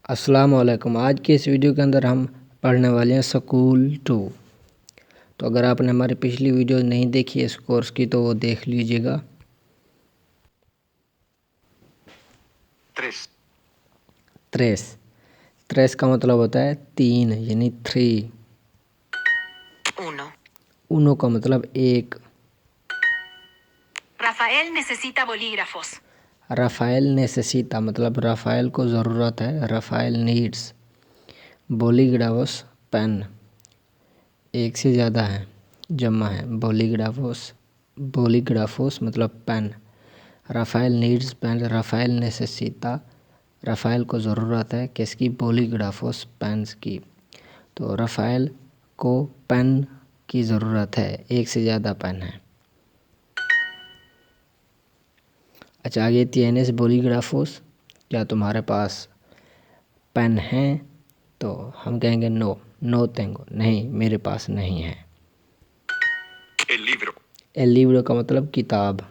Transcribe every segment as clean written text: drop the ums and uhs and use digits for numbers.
अस्सलाम वालेकुम। आज के इस वीडियो के अंदर हम पढ़ने वाले हैं स्कूल 2। तो अगर आपने हमारी पिछली वीडियो नहीं देखी है इस कोर्स की तो वो देख लीजिएगा। त्रेस त्रेस का मतलब होता है 3 यानी 3। उनो का मतलब 1। Rafael necesita bolígrafos. राफाएल नेसेसिटा मतलब राफाएल को ज़रूरत है, राफाएल नीड्स। बोलीग्राफोस पेन, एक से ज़्यादा है, जमा है। बोलीग्राफोस मतलब पेन। राफाएल नीड्स पेन, राफाएल नेसेसिटा, राफाएल को ज़रूरत है किसकी? बोलीग्राफोस पेन्स की। तो राफाएल को पेन की ज़रूरत है, एक से ज़्यादा पेन है। अच्छा, आगे tienes बोलीग्राफोस, क्या तुम्हारे पास पेन है? तो हम कहेंगे नो, नो tengo, नहीं मेरे पास नहीं है। एल लिब्रो का मतलब किताब।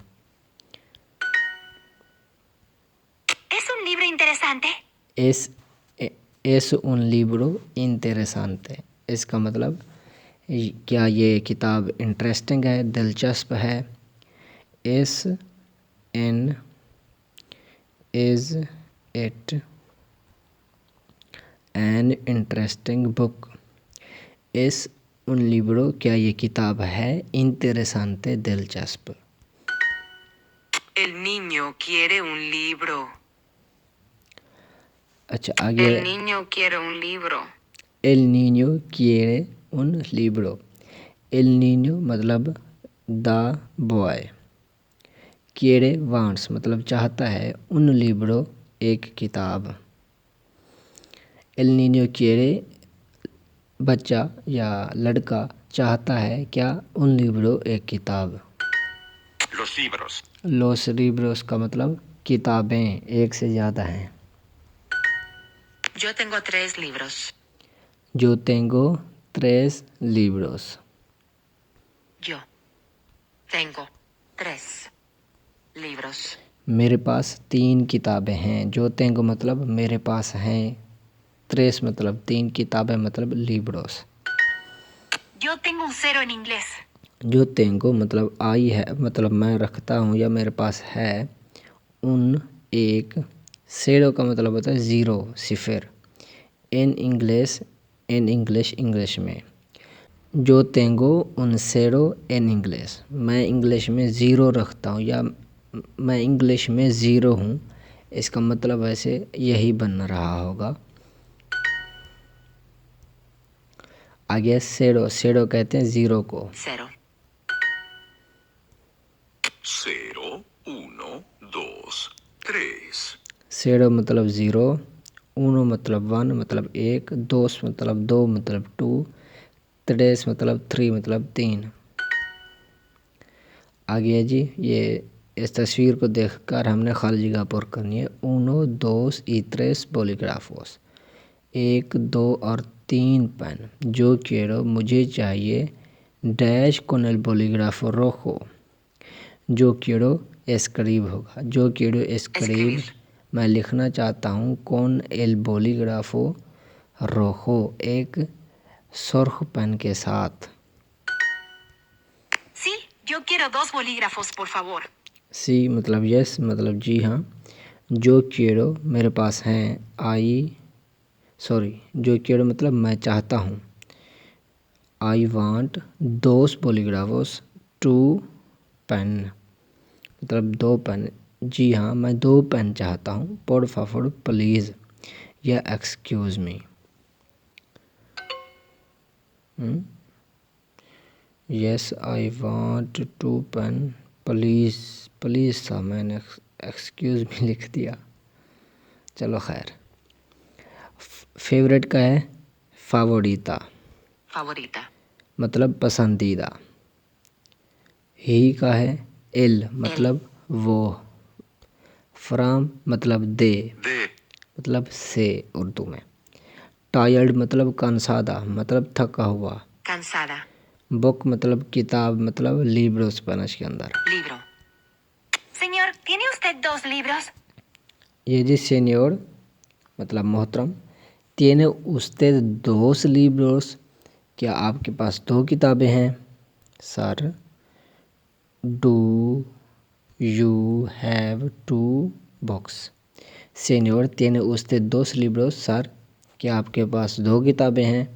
¿Es un libro interesante? es un libro interesante, इसका मतलब क्या ये किताब इंटरेस्टिंग है, दिलचस्प है। Is it an interesting book. इस उन लिब्रो, क्या ये किताब है इंटरेस्टेंटे, दिलचस्प। El niño quiere un libro. अच्छा, आगे El niño quiere un libro. एल नीño quiere un libro। एल नीño मतलब द बॉय, quiere वांट्स मतलब चाहता है, उन लिब्रो एक किताब। एल नीño quiere बच्चा या लड़का चाहता है क्या? उन लिब्रो एक किताब। लोस लिब्रोस का मतलब किताबें, एक से ज़्यादा हैं। Yo tengo 3 libros. जो tengo 3 libros। Yo tengo 3 libros. मेरे पास 3 किताबें हैं। जो tengo मतलब मेरे पास हैं, 3 मतलब 3, किताबें मतलब libros। Yo tengo un 0 en inglés. जो tengo मतलब आई है, मतलब मैं रखता हूँ या मेरे पास है। उन एक, सेरो का मतलब होता है 0, सिफर। इन इंग्लिश इंग्लिश में। जो tengo un cero en English, मैं इंग्लिश में 0 रखता हूँ या मैं इंग्लिश में 0 हूँ, इसका मतलब वैसे यही बन रहा होगा। आगे सेरो, सेरो कहते हैं 0 को। 0. 1, 2, 3. सेरो मतलब 0, उनो मतलब 1 मतलब 1, दोस मतलब 2 मतलब 2, त्रेस मतलब 3 मतलब 3। आगे है जी, ये इस तस्वीर को देखकर हमने खाली जगह पुर करनी है। उनो दोस y tres बोलीग्राफोस, 1, 2 और 3 पेन। जो quiero मुझे चाहिए, dash con el bolígrafo rojo। जो quiero escribir होगा, जो quiero escribir मैं लिखना चाहता हूँ, con el bolígrafo rojo एक सुर्ख पेन के साथ। Sí, yo quiero 2 bolígrafos, por favor. सी मतलब यस, मतलब जी हाँ। जो quiero मेरे पास हैं, जो quiero मतलब मैं चाहता हूँ। आई वांट 2 बोलीग्राफोस, 2 पेन मतलब 2 पेन। जी हाँ, मैं 2 पेन चाहता हूँ। por favor प्लीज़ या excuse me. Yes I want 2 pen please. Please था, मैंने एक्सक्यूज़ मी लिख दिया। चलो खैर। फेवरेट का है फावोरिता, Favorita. मतलब पसंदीदा। ही का है एल मतलब वो। फ्राम मतलब दे, मतलब से उर्दू में। टायर्ड मतलब कंसादा, मतलब थका हुआ। Cansada. बुक मतलब किताब, मतलब लिब्रो स्पेनिश के अंदर। Libro. Señor, ¿tiene usted 2 libros? ये जी सेनियोर मतलब मोहतरम। tiene usted dos libros, क्या आपके पास 2 किताबें हैं? Sir, do you have 2 books? Señor, tiene usted dos libros, sir, क्या आपके पास 2 किताबें हैं?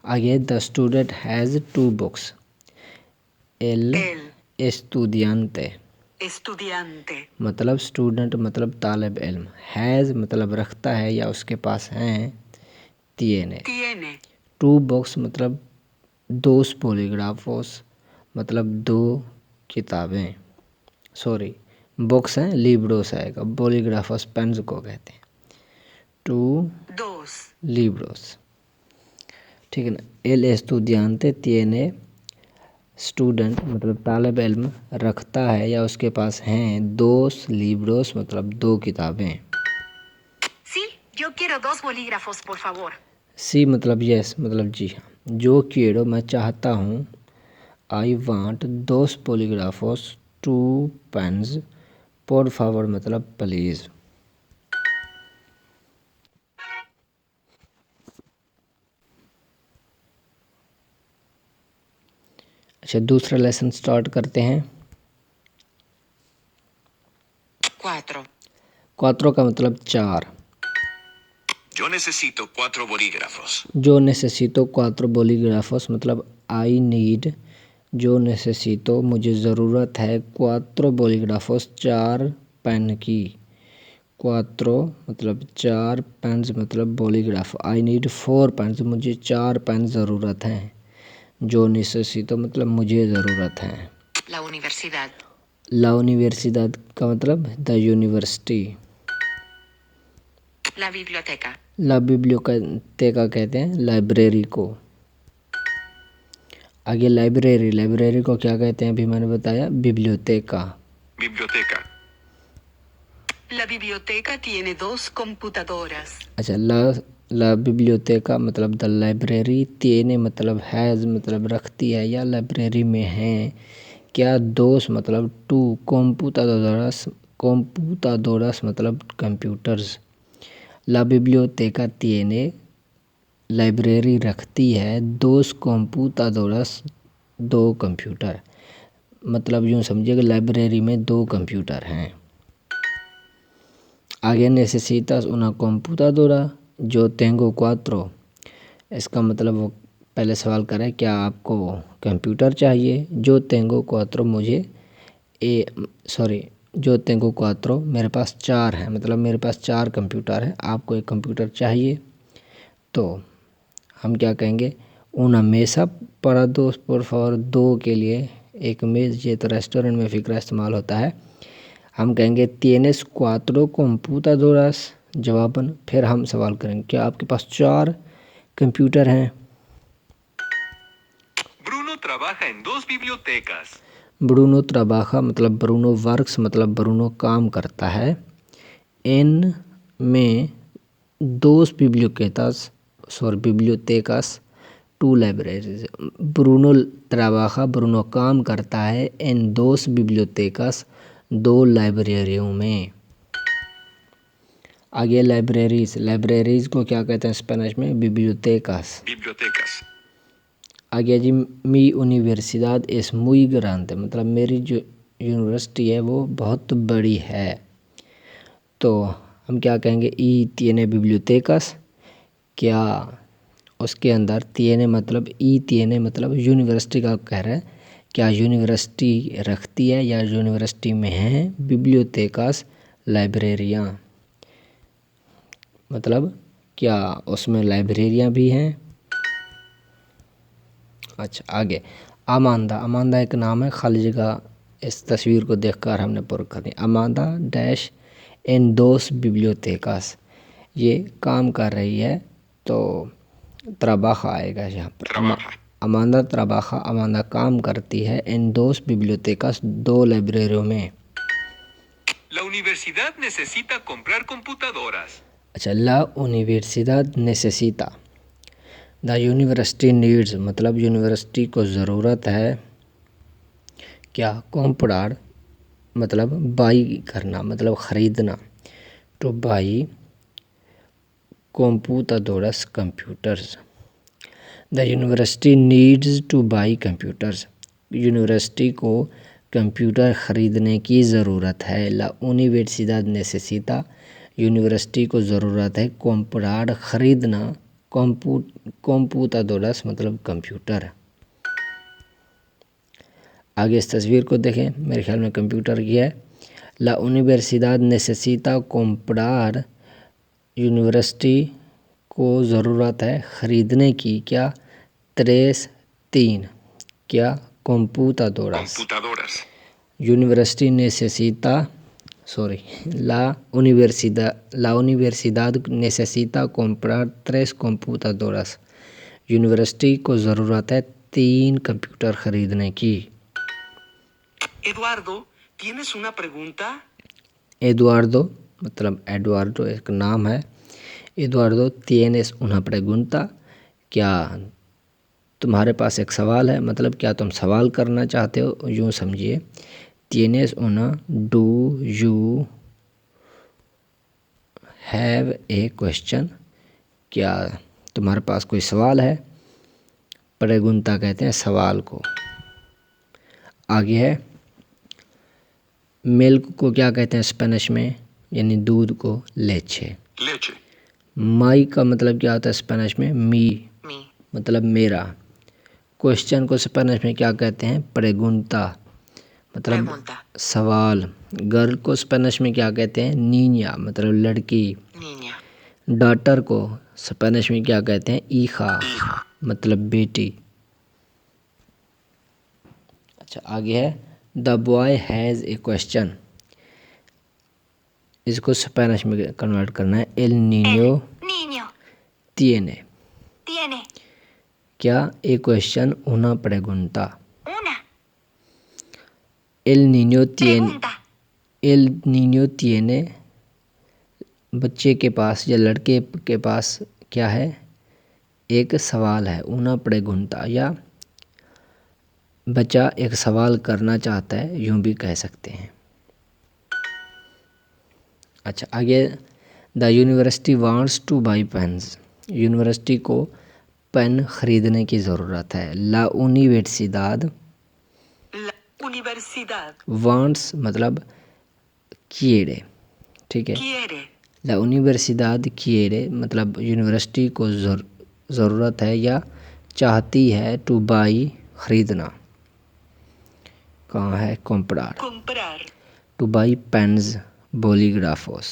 आगे, the student has 2 books. El El estudiante, मतलब स्टूडेंट मतलब तालिब इल्म, हैज़ मतलब रखता है या उसके पास हैं, tiene. 2 books मतलब 2 पॉलीग्राफोस मतलब 2 किताबें, सॉरी बुक्स हैं, लिब्रोस आएगा, पॉलीग्राफोस पेन्स को कहते हैं, 2 लिब्रोस, ठीक है ना। एल एस्टूडियांते tiene, स्टूडेंट मतलब तालिब इल्म रखता है या उसके पास हैं 2 लिब्रोस मतलब 2 किताबें। Sí, yo quiero 2 bolígrafos, por favor. सी मतलब यस मतलब जी हाँ, जो quiero मैं चाहता हूँ, आई वांट 2 पॉलीग्राफोस 2 पेन्स, por favor मतलब प्लीज़। अच्छा, दूसरा लेसन स्टार्ट करते हैं। 4. क्वात्रो का मतलब 4। Yo necesito 4 bolígrafos. जो नेसेसितो 4 बोलीग्राफोस मतलब आई नीड, जो नेसेसितो मुझे ज़रूरत है, 4 बोलीग्राफोस 4 पेन की, 4 मतलब 4 पेन्स मतलब बोलीग्राफ, आई नीड 4 पेन्स मुझे 4 पेन ज़रूरत हैं, जो नेसेसितो मतलब मुझे ज़रूरत है। La universidad. ला यूनिवर्सिडad का मतलब द यूनिवर्सिटी। La biblioteca. ला बिब्लियोतेका कहते हैं लाइब्रेरी को। आगे लाइब्रेरी, लाइब्रेरी को क्या कहते हैं अभी मैंने बताया, बिब्लियोतेका। Biblioteca. La biblioteca tiene 2 computadoras. अच्छा, ला बिब्लियोतेका मतलब द लाइब्रेरी, tiene मतलब हैज़ मतलब रखती है या लाइब्रेरी में है, क्या 2 मतलब 2, computadoras मतलब कंप्यूटर्स। ला बिब्लियोतेका tiene लाइब्रेरी रखती है 2 computadoras 2 कंप्यूटर, मतलब यूँ समझिए कि लाइब्रेरी में 2 कंप्यूटर हैं। आगे necesitas una computadora, yo tengo 4, इसका मतलब वो पहले सवाल करें क्या आपको कंप्यूटर चाहिए, जो tengo 4 मुझे जो tengo 4 मेरे पास 4 है, मतलब मेरे पास 4 कंप्यूटर है, आपको एक कंप्यूटर चाहिए, तो हम क्या कहेंगे, una mesa para dos por favor, 2 के लिए एक मेज़, ये तो रेस्टोरेंट में फ़िक्रा इस्तेमाल होता है। हम कहेंगे tienes 4 computadoras, जवाबन, फिर हम सवाल करेंगे क्या आपके पास 4 कंप्यूटर हैं। Bruno trabaja en 2 bibliotecas. Bruno trabaja मतलब ब्रूनो वर्क्स मतलब ब्रूनो काम करता है, इन में 2 बिब्लियोतेकास 2 लाइब्रेरीज। ब्रूनो trabaja ब्रूनो काम करता है इन 2 बिब्लियोतेकास 2 लाइब्रेरियों में। आगे लाइब्रेरीज, लाइब्रेरीज को क्या कहते हैं स्पेनिश में, बिब्लियोतेकास। Bibliotecas. आगे जी, मी यूनिवर्सिडad es muy grande, मतलब मेरी जो यूनिवर्सिटी है वो बहुत बड़ी है, तो हम क्या कहेंगे, ई tiene bibliotecas, क्या उसके अंदर tiene मतलब tiene मतलब यूनिवर्सिटी का कह रहा है, क्या यूनिवर्सिटी रखती है या यूनिवर्सिटी में है बिब्लियोतेकास लाइब्रेरियाँ, मतलब क्या उसमें लाइब्रेरियाँ भी हैं। अच्छा, आगे अमांदा, अमांदा एक नाम है, खाली जगह इस तस्वीर को देखकर हमने पूरा कर दिया। अमांदा डैश इन 2 बिब्लियोतेकास, ये काम कर रही है, तो trabaja आएगा यहाँ पर। Trabaja. अमांदा trabaja, अमांदा काम करती है इन 2 बिब्लियोतेकास 2 लाइब्रेरियों में। La universidad necesita comprar computadoras. अच्छा, ला यूनिवर्सिडad नेसेसिटा, द यूनिवर्सिटी नीड्स मतलब यूनिवर्सिटी को ज़रूरत है, क्या comprar मतलब बाई करना मतलब ख़रीदना, to buy computadoras computers. The university needs to buy computers. University को कंप्यूटर ख़रीदने की ज़रूरत है. La universidad necesita, यूनिवर्सिटी को ज़रूरत है comprar ख़रीदना, computadoras मतलब कंप्यूटर. आगे इस तस्वीर को देखें, मेरे ख्याल में कंप्यूटर की है. La universidad necesita comprar, university को ज़रूरत है ख़रीदने की क्या, 3 क्या, computadoras. University la universidad necesita comprar 3 computadoras. University को ज़रूरत है 3 कंप्यूटर ख़रीदने की. Eduardo, ¿tienes una pregunta? Eduardo मतलब एडुआर्डो एक नाम है. एडुआर्डो tienes una pregunta, क्या तुम्हारे पास एक सवाल है, मतलब क्या तुम सवाल करना चाहते हो, यूँ समझिए. tienes una, do you have a question, क्या तुम्हारे पास कोई सवाल है. pregunta कहते हैं सवाल को. आगे है मिल्क को क्या कहते हैं स्पेनिश में, यानी दूध को, लेचे. माई का मतलब क्या होता है स्पेनिश में, मी मतलब मेरा. क्वेश्चन को स्पेनिश में क्या कहते हैं, प्रेगुंता मतलब सवाल. गर्ल को स्पेनिश में क्या कहते हैं, नीनिया मतलब लड़की. डॉटर को स्पेनिश में क्या कहते हैं, ईखा मतलब बेटी. अच्छा आगे है the boy has a question. इसको स्पेनिश में कन्वर्ट करना है, एल नीनियो tiene. क्या, ए question, una pregunta. El niño tiene, बच्चे के पास या लड़के के पास क्या है, एक सवाल है. una pregunta या बच्चा एक सवाल करना चाहता है, यूँ भी कह सकते हैं. अच्छा आगे the university wants to buy pens. University को पेन ख़रीदने की ज़रूरत है. ला यूनिवर्सिडad वांट्स मतलब quiere, ठीक है. ला यूनिवर्सिडad quiere मतलब यूनिवर्सिटी को ज़रूरत है या चाहती है, टू बाई ख़रीदना. कहाँ है, comprar. To buy pens, bolígrafos.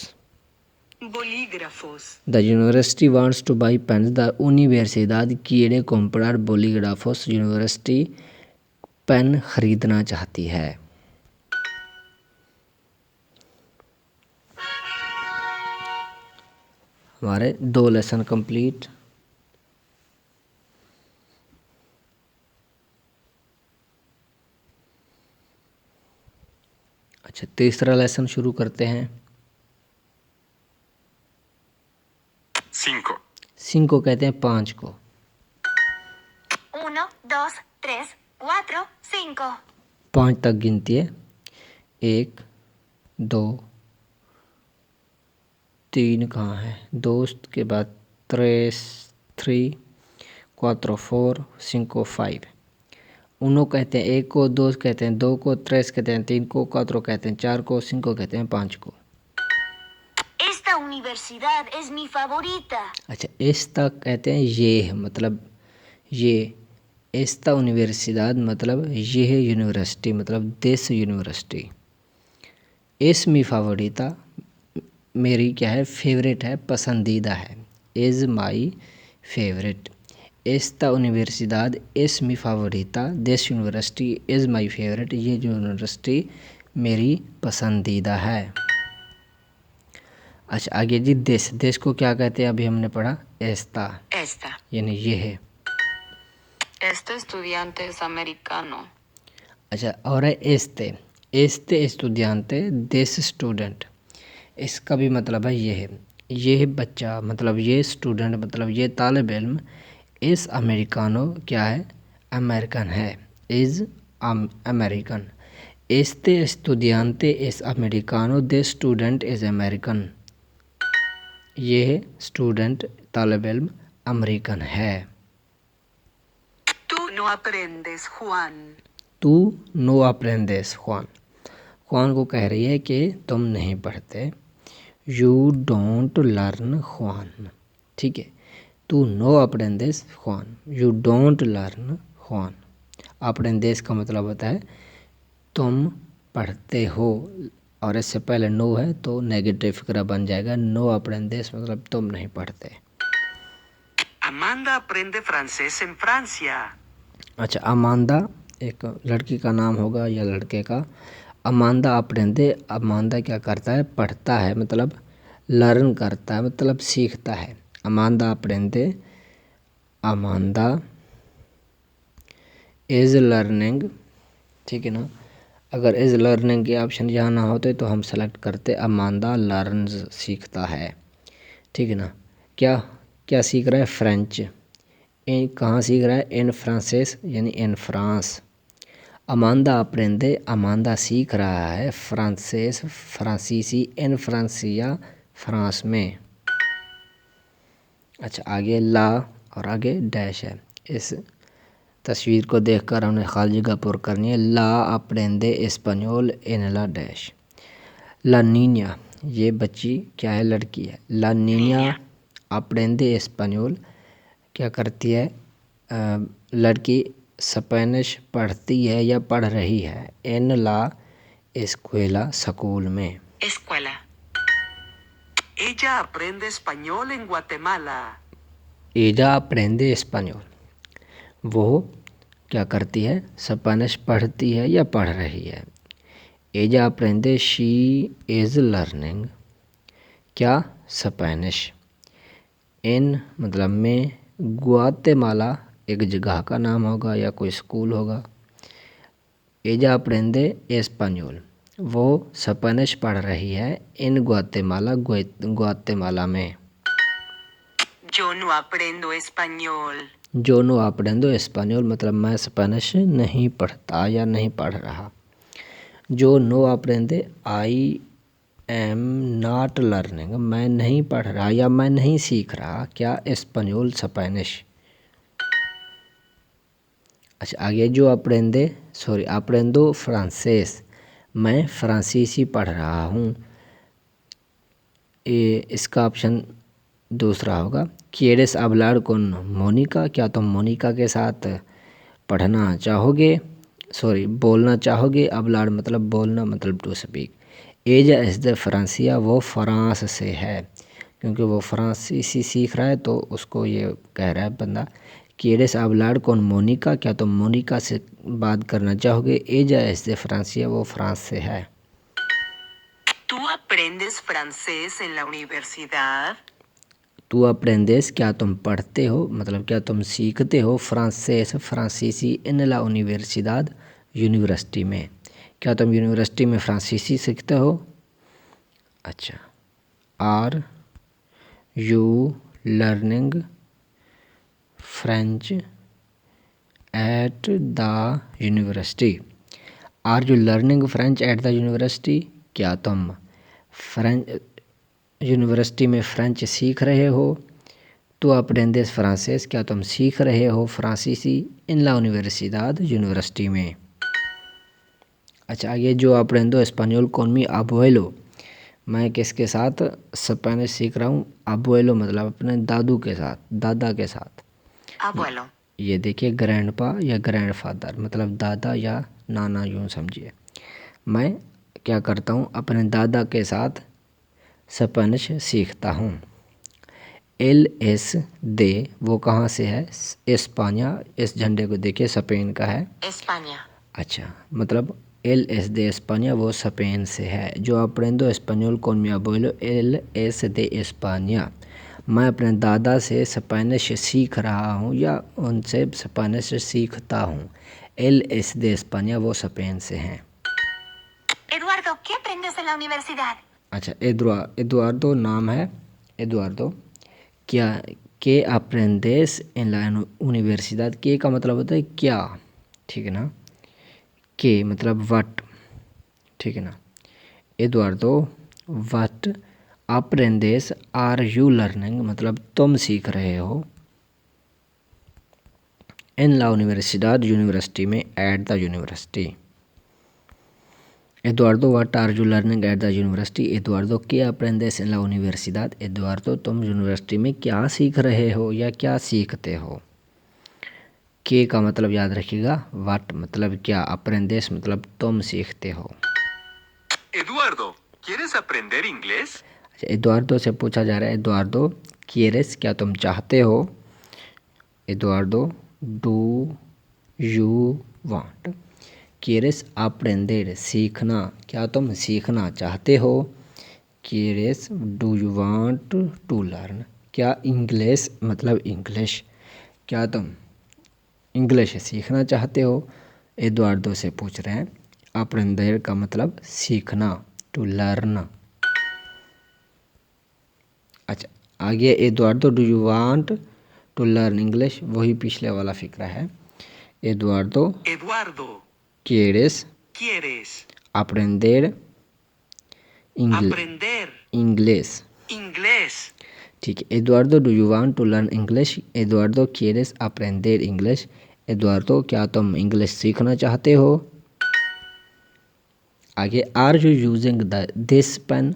The university wants to buy pens. The universidad quiere comprar bolígrafos. University pen खरीदना चाहती है. हमारे 2 लेसन कंप्लीट. अच्छा तीसरा लेसन शुरू करते हैं. 5 कहते हैं 5 को. 1, 2, 3, 4, 5. 5 तक गिनती है. 1 2 3 कहाँ है, दोस्त के बाद 3 4 4 5 5. उनो कहते हैं 1 को, 2 कहते हैं 2 को, 3 कहते हैं 3 को, 4 कहते हैं 4 को, 5 कहते हैं 5 को. Esta universidad es mi favorita. अच्छा esta कहते हैं ये मतलब ये. esta universidad मतलब ये यूनिवर्सिटी मतलब this university. es mi favorita मेरी क्या है, फेवरेट है, पसंदीदा है. is my favorite. esta universidad es mi favorita. this university is my favorite. ये यूनिवर्सिटी मेरी पसंदीदा है. अच्छा आगे जी देश को क्या कहते हैं, अभी हमने पढ़ा esta यानी ये है. Este estudiante es americano. अच्छा और है este estudiante, this student. इसका भी मतलब है ये है, ये बच्चा मतलब ये स्टूडेंट मतलब ये तालिब इल्म. इस अमेरिकानो क्या है, अमेरिकन है, is American. este estudiante es americano, this student is American. ये स्टूडेंट तालिब इल्म अमेरिकन है। Tú no aprendes, Juan. तू नो aprendes juan, juan को कह रही है कि तुम नहीं पढ़ते। यू डोंट लर्न juan, ठीक है। तू नो aprendes juan, you don't learn juan। aprendes का मतलब होता है तुम पढ़ते हो, और इससे पहले नो है तो नेगेटिव फिक्रा बन जाएगा। नो aprendes मतलब तुम नहीं पढ़ते। Amanda aprende francés en Francia. अच्छा, अमांदा एक लड़की का नाम होगा या लड़के का। अमांदा अपरेंदे, अमांदा क्या करता है, पढ़ता है, मतलब लर्न करता है, मतलब सीखता है। अमांदा अपरेंदे, अमांदा इज़ लर्निंग, ठीक है ना। अगर इज़ लर्निंग के ऑप्शन यहाँ ना होते तो हम सेलेक्ट करते अमांदा लर्न्स, सीखता है, ठीक है ना। क्या क्या सीख रहा है, फ्रेंच। कहाँ सीख रहा है, इन फ्रांसेस यानी इन फ्रांस। अमांदा अपरेंदे, अमांदा सीख रहा है फ्रांसेस, फ्रांसीसी, इन फ्रांसिया, फ्रांस में। अच्छा, आगे ला और आगे डैश है। इस तस्वीर को देखकर हमने खाली जगह पुर करनी है। ला अपरेंदे एस्पानियोल इन ला डैश। ला नीनिया, ये बच्ची क्या है, लड़की है। ला नीनिया अपरेंदे एस्पानियोल, क्या करती है, लड़की स्पेनिश पढ़ती है या पढ़ रही है। इन ला एस्कुएला, स्कूल में। Escuela. Ella aprende español en Guatemala. एजा अपरेंदे एस्पानियोल, वो क्या करती है, स्पेनिश पढ़ती है या पढ़ रही है। एजा अपरेंदे, शी इज़ लर्निंग, क्या, स्पेनिश। इन मतलब में, ग्वातेमाला एक जगह का नाम होगा या कोई स्कूल होगा। एजा अपरेंदे एस्पानियोल, वो स्पेनिश पढ़ रही है इन ग्वातेमाला, ग्वातेमाला में। Yo no aprendo español. जो नो अपरेंदो एस्पानियोल मतलब मैं स्पेनिश नहीं पढ़ता या नहीं पढ़ रहा। जो नो अपरेंदे, आई एम नॉट लर्निंग, मैं नहीं पढ़ रहा या मैं नहीं सीख रहा, क्या, एस्पानियोल, स्पेनिश। अच्छा, आगे जो अप्रेंदो फ्रांसेस, मैं फ्रांसीसी पढ़ रहा हूँ। इसका ऑप्शन दूसरा होगा। क्ieres hablar con मोनिका, क्या तुम मोनिका के साथ पढ़ना चाहोगे, बोलना चाहोगे। hablar मतलब बोलना, मतलब टू स्पीक। एजा इज़ द फ्रांसिया, वो फ्रांस से है, क्योंकि वो फ्रांसीसी सीख रहा है तो उसको ये कह रहा है बंदा। क्ieres hablar con मोनिका, क्या तुम मोनिका से बात करना चाहोगे। एजा इज़ द फ्रांसिया, वो फ्रांस से है। ¿Tú aprendes francés en la universidad? तू अपरेंदेस, क्या तुम पढ़ते हो, मतलब क्या तुम सीखते हो, फ्रांसेस, फ्रांसीसी, इन ला यूनिवर्सिदाद, यूनिवर्सिटी में। क्या तुम यूनिवर्सिटी में फ्रांसीसी सीखते हो। अच्छा, are you learning French at the university. Are you learning French at the university, क्या तुम फ्रेंच यूनिवर्सिटी में फ्रेंच सीख रहे हो। तो अपरेंदेस फ्रांसेस, क्या तुम सीख रहे हो फ्रांसीसी इन ला यूनिवर्सिदाद, यूनिवर्सिटी में। अच्छा, आगे जो अप्रेंदो एस्पानियोल con mi abuelo, मैं किसके साथ स्पेनिश सीख रहा हूँ। abuelo मतलब अपने दादू के साथ, दादा के साथ। Abuelo. ये देखिए, ग्रैंडपा या ग्रैंडफादर मतलब दादा या नाना, यूँ समझिए। मैं क्या करता हूँ, अपने दादा के साथ स्पेनिश सीखता हूँ। एल एस दे, वो कहाँ से है, एस्पानिया, इस झंडे को देखिए स्पेन का है। España. अच्छा, मतलब एल एस दे एस्पानिया, वो स्पेन से है। जो अप्रेंदो एस्पानियोल con mi abuelo, एल एस दे एस्पानिया, मैं अपने दादा से स्पेनिश सीख रहा हूँ या उनसे स्पेनिश सीखता हूँ। एल एस दे एस्पानिया, वो स्पेन से हैं। Eduardo, ¿qué aprendes en la universidad? अच्छा, एदुआर्दो नाम है, एदुआर्दो। क्या, के aprendes en la universidad, के का मतलब होता है क्या, ठीक है ना। के मतलब वट, ठीक है ना। Eduardo what aprendes are you learning मतलब तुम सीख रहे हो। इन ला यूनिवर्सिडad यूनिवर्सिटी में, at the university. Eduardo what are you learning at the university. Eduardo क्या aprendes en la universidad। Eduardo तुम यूनिवर्सिटी में क्या सीख रहे हो या क्या सीखते हो। के का मतलब याद रखिएगा, व्हाट मतलब क्या, aprendes मतलब तुम सीखते हो। Eduardo, ¿quieres aprender inglés? Eduardo से पूछा जा रहा है, एडुआर्डो quieres क्या तुम चाहते हो। Eduardo do you want. quieres aprender सीखना क्या तुम सीखना चाहते हो। quieres do you want to learn क्या इंग्लिश मतलब इंग्लिश क्या तुम इंग्लिश सीखना चाहते हो। एडुआर्डो से पूछ रहे हैं, aprender का मतलब सीखना, टू लर्न। अच्छा आगे, Eduardo do you want to learn English, वही पिछले वाला फिक्रा है। Eduardo Eduardo, quieres ¿quieres aprender aprender English. inglés? ठीक है, Eduardo do you want to learn English. Eduardo quieres aprender English. Eduardo क्या तुम इंग्लिश सीखना चाहते हो। आगे, are you using this pen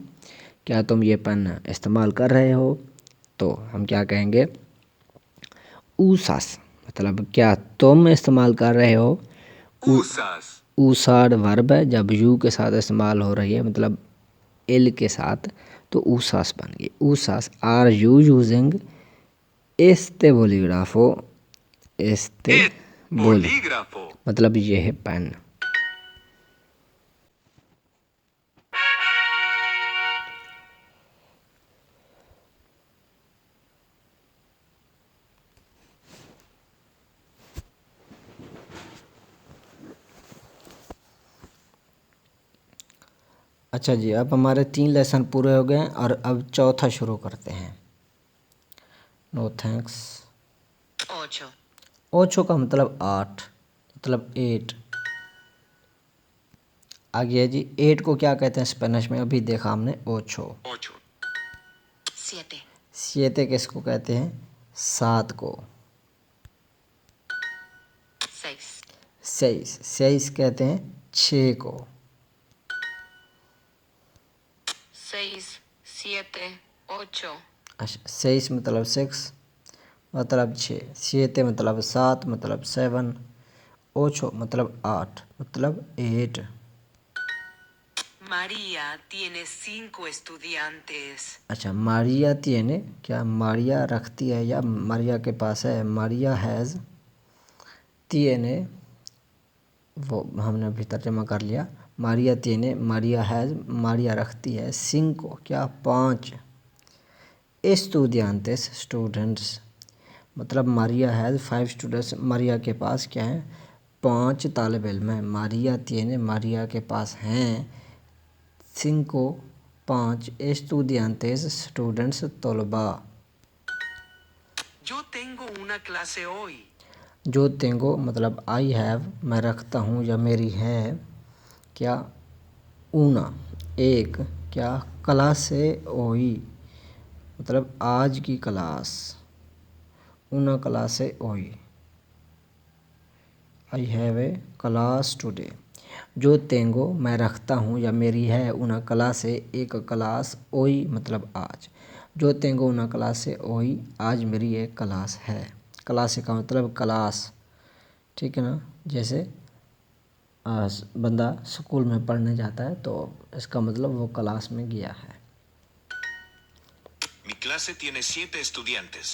क्या तुम ये पेन इस्तेमाल कर रहे हो। तो हम क्या कहेंगे, ऊसास मतलब क्या तुम इस्तेमाल कर रहे हो। Usas. ऊसाड वर्ब है, जब यू के साथ इस्तेमाल हो रही है मतलब एल के साथ, तो ऊसास बन गई। ऊसास आर यू यूजिंग एस्ते बोलीग्राफो। एस्ते बोली Bolígrafo. मतलब ये है पेन। अच्छा जी, अब हमारे 3 लेसन पूरे हो गए हैं और अब चौथा शुरू करते हैं। No thanks. 8, ओछो का मतलब 8 मतलब 8। आगे है जी, 8 को क्या कहते हैं स्पेनिश में, अभी देखा हमने, ओछो। 8. 7, सिएते किसको कहते हैं, 7 को। 6, 6 कहते हैं 6 को। 6, 7, 8, अच्छा, 6 मतलब 6 मतलब 6, 7 मतलब 7 मतलब 7, ओछो मतलब 8 मतलब 8। María tiene 5 estudiantes. अच्छा, मारिया तिएने क्या मारिया रखती है या मारिया के पास है। मारिया हैज़ तिएने, वो हमने अभी तर्जमा कर लिया। मारिया तिएने मारिया हैज़ मारिया रखती है 5 क्या 5 एस्तुदियांतेस स्टूडेंट्स मतलब मारिया हैज़ 5 स्टूडेंट्स। मारिया के पास क्या है 5 तालिब इल्म हैं। मारिया तिएने मारिया के पास हैं 5 5 estudiantes स्टूडेंट्स तलबा। Yo tengo una clase hoy. जो तेंगो मतलब आई हैव मैं रखता हूँ या मेरी है क्या ऊना एक क्या क्लास से ओई मतलब आज की क्लास। ऊना क्लास से ओई I have a class today. जो तेंगो मैं रखता हूँ या मेरी है ऊना क्लास से एक क्लास ओई मतलब आज। जो तेंगो ऊना क्लास से ओई आज मेरी एक क्लास है। क्लास का मतलब क्लास, ठीक है ना। जैसे बंदा स्कूल में पढ़ने जाता है तो इसका मतलब वो क्लास में गया है। Mi clase tiene 7 estudiantes.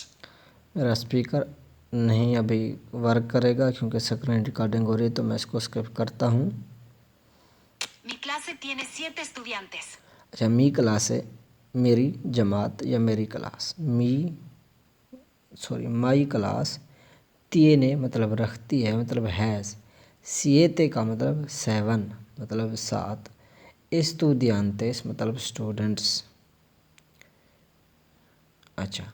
मेरा स्पीकर नहीं अभी वर्क करेगा क्योंकि स्क्रीन रिकॉर्डिंग हो रही है, तो मैं इसको स्किप करता हूँ। Mi clase tiene 7 estudiantes. अच्छा, मी क्लास है मेरी जमात या मेरी क्लास। My class. तिएने मतलब रखती है मतलब हैज़। सिएते का मतलब 7 मतलब 7। एस्तुदियांतेस मतलब स्टूडेंट्स। अच्छा,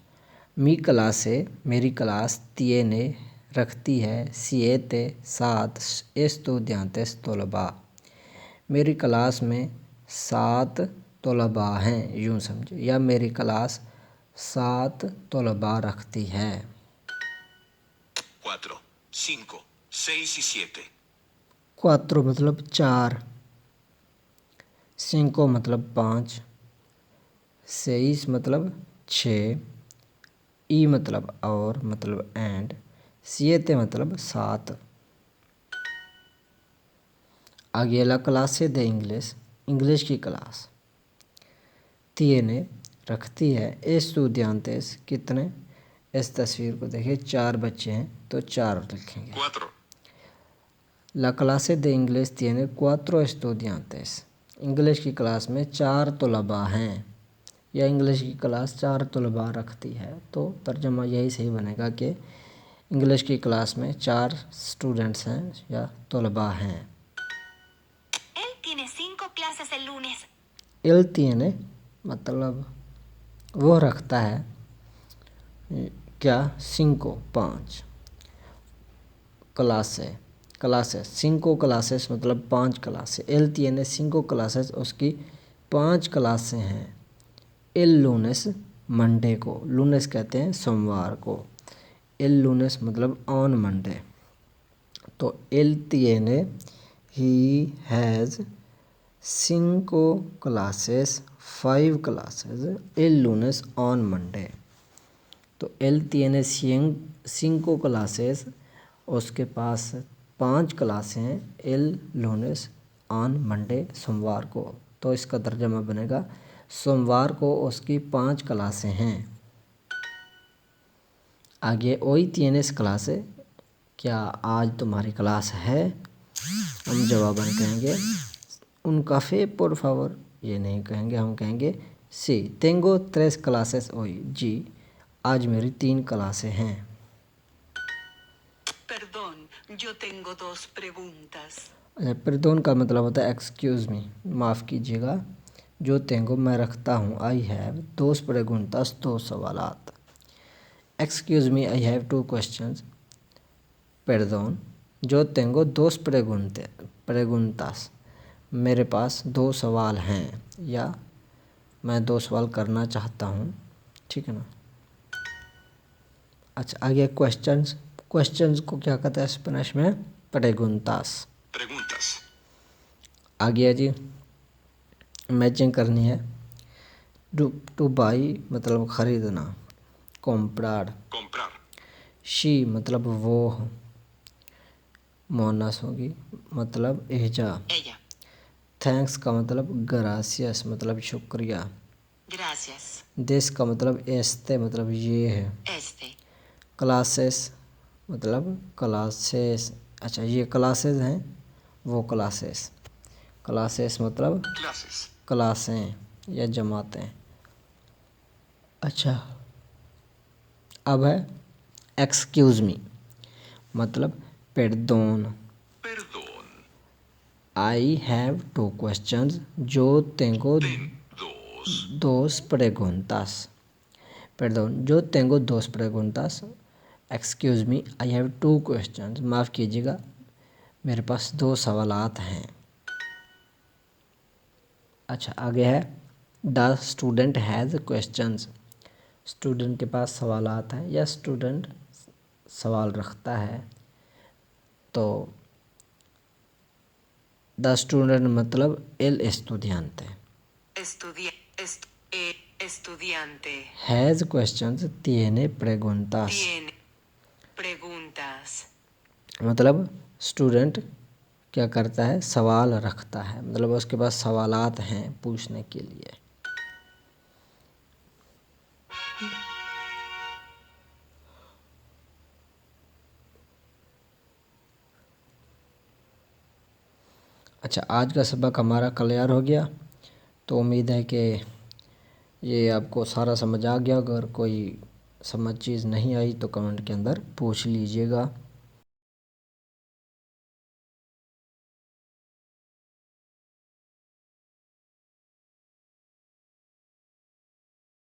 मी क्लास है मेरी क्लास तिएने रखती है 7 estudiantes तलबा। मेरी क्लास में 7 तलबा हैं, यूँ समझे, या मेरी क्लास 7 तलबा रखती है। 4, 5, 6 y 7. क्वात्रो मतलब 4, सिंको मतलब 5, 6 मतलब 6, ई मतलब और मतलब एंड, सिएते मतलब 7। आगे ला क्लासे दे इंग्लिश, इंग्लिश की क्लास तिene रखती है एस्टूडियांतेस कितने। इस तस्वीर को देखिए, 4 बच्चे हैं तो 4 लिखेंगे। 4. ला क्लासे दे इंग्लिश tiene 4 estudiantes, इंग्लिश की क्लास में 4 तलबा हैं, या इंग्लिश की क्लास 4 तलबा रखती है। तो तर्जमा यही सही बनेगा कि इंग्लिश की क्लास में 4 स्टूडेंट्स हैं या तलबा हैं। Él tiene 5 clases el lunes. L tiene मतलब वो रखता है क्या, 5 5 क्लासेस 5 क्लासेस मतलब 5 क्लासेस। एल tiene 5 क्लासेस, उसकी 5 क्लासें हैं। एल लूनेस मंडे को, लूनेस कहते हैं सोमवार को, एल लूनेस मतलब ऑन मंडे। तो एल tiene he has 5 classes 5 classes एल लूनेस ऑन मंडे। तो एल tiene 5 क्लासेस, उसके पास 5 क्लासें हैं एल लूनेस ऑन मंडे, सोमवार को। तो इसका तर्जमा बनेगा सोमवार को उसकी 5 क्लासें हैं। आगे होई tienes क्लासे, क्या आज तुम्हारी क्लास है। हम जवाब में कहेंगे उन काफ़े por favor, ये नहीं कहेंगे, हम कहेंगे सी tengo 3 क्लासेस होई, जी आज मेरी 3 क्लासें हैं। Perdón, yo tengo 2 preguntas. पर्दोन का मतलब होता है एक्सक्यूज़ मी, माफ़ कीजिएगा। जो तेंगो मैं रखता हूँ, आई हैव 2 preguntas 2 सवालात। Excuse me I have 2 questions. पर्दोन जो तेंगो 2 preguntas, मेरे पास 2 सवाल हैं, या मैं 2 सवाल करना चाहता हूँ, ठीक है ना। अच्छा आगे क्वेश्चंस को क्या कहता है स्पेनिश में, preguntas। Preguntas. आगे है जी, मैचिंग करनी है। टू बाई मतलब ख़रीदना, comprar। Comprar. शी मतलब वो, मोनस होगी मतलब एजा। Ella. थैंक्स का मतलब ग्रासियस मतलब शुक्रिया। Gracias. दिस का मतलब एस्ते मतलब ये है। Este. क्लासेस मतलब क्लासेस, अच्छा ये क्लासेस हैं, वो क्लासेस मतलब Clases. क्लासें या जमातें। अच्छा अब है एक्सक्यूज़ मी मतलब पेर्दोन। Perdón. आई हैव 2 क्वेश्चंस, जो तेंगो Dos. 2 preguntas। Perdón, yo tengo 2 preguntas। Excuse me I have 2 questions, माफ़ कीजिएगा मेरे पास 2 सवालात हैं। अच्छा आगे है the student has questions, student के पास सवालात हैं या स्टूडेंट सवाल रखता है। तो द स्टूडेंट मतलब L estudiante, Estudiante. Has questions tiene preguntas, Tiene preguntas. मतलब स्टूडेंट क्या करता है, सवाल रखता है, मतलब उसके पास सवालात हैं पूछने के लिए। अच्छा आज का सबक हमारा क्लियर हो गया, तो उम्मीद है कि ये आपको सारा समझ आ गया। अगर कोई समझ चीज़ नहीं आई तो कमेंट के अंदर पूछ लीजिएगा।